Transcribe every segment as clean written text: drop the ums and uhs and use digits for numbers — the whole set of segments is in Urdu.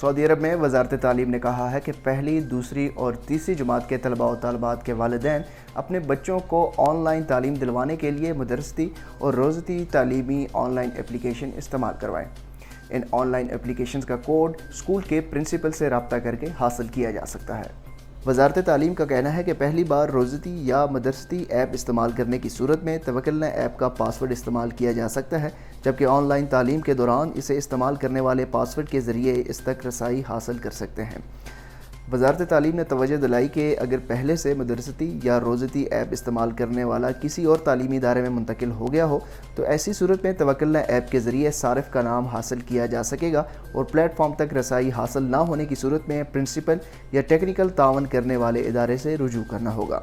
سعودی عرب میں وزارت تعلیم نے کہا ہے کہ پہلی، دوسری اور تیسری جماعت کے طلباء و طالبات کے والدین اپنے بچوں کو آن لائن تعلیم دلوانے کے لیے مدرستی اور روزتی تعلیمی آن لائن اپلیکیشن استعمال کروائیں۔ ان آن لائن اپلیکیشنز کا کوڈ اسکول کے پرنسپل سے رابطہ کر کے حاصل کیا جا سکتا ہے۔ وزارت تعلیم کا کہنا ہے کہ پہلی بار روزتی یا مدرستی ایپ استعمال کرنے کی صورت میں توکلنا ایپ کا پاسورڈ استعمال کیا جا سکتا ہے، جبکہ آن لائن تعلیم کے دوران اسے استعمال کرنے والے پاسورڈ کے ذریعے اس تک رسائی حاصل کر سکتے ہیں۔ وزارت تعلیم نے توجہ دلائی کہ اگر پہلے سے مدرستی یا روزتی ایپ استعمال کرنے والا کسی اور تعلیمی ادارے میں منتقل ہو گیا ہو تو ایسی صورت میں توکلنا ایپ کے ذریعے صارف کا نام حاصل کیا جا سکے گا اور پلیٹ فارم تک رسائی حاصل نہ ہونے کی صورت میں پرنسپل یا ٹیکنیکل تعاون کرنے والے ادارے سے رجوع کرنا ہوگا۔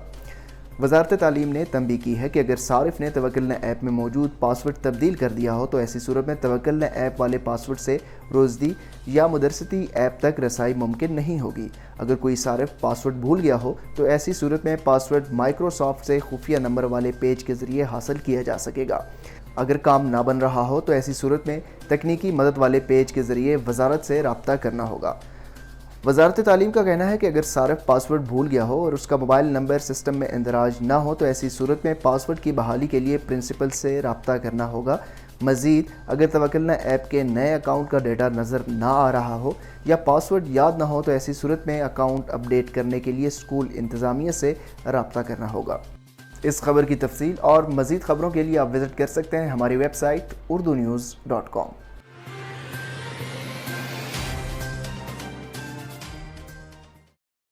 وزارت تعلیم نے تنبیہ کی ہے کہ اگر صارف نے توکلنا ایپ میں موجود پاسورڈ تبدیل کر دیا ہو تو ایسی صورت میں توکلنا ایپ والے پاسورڈ سے روزتی یا مدرستی ایپ تک رسائی ممکن نہیں ہوگی۔ اگر کوئی صارف پاسورڈ بھول گیا ہو تو ایسی صورت میں پاسورڈ مائکروسافٹ سے خفیہ نمبر والے پیج کے ذریعے حاصل کیا جا سکے گا۔ اگر کام نہ بن رہا ہو تو ایسی صورت میں تکنیکی مدد والے پیج کے ذریعے وزارت سے رابطہ کرنا ہوگا۔ وزارت تعلیم کا کہنا ہے کہ اگر صارف پاسورڈ بھول گیا ہو اور اس کا موبائل نمبر سسٹم میں اندراج نہ ہو تو ایسی صورت میں پاسورڈ کی بحالی کے لیے پرنسپل سے رابطہ کرنا ہوگا۔ مزید اگر توکلنا ایپ کے نئے اکاؤنٹ کا ڈیٹا نظر نہ آ رہا ہو یا پاسورڈ یاد نہ ہو تو ایسی صورت میں اکاؤنٹ اپ ڈیٹ کرنے کے لیے اسکول انتظامیہ سے رابطہ کرنا ہوگا۔ اس خبر کی تفصیل اور مزید خبروں کے لیے آپ وزٹ کر سکتے ہیں ہماری ویب سائٹ urdunews.com۔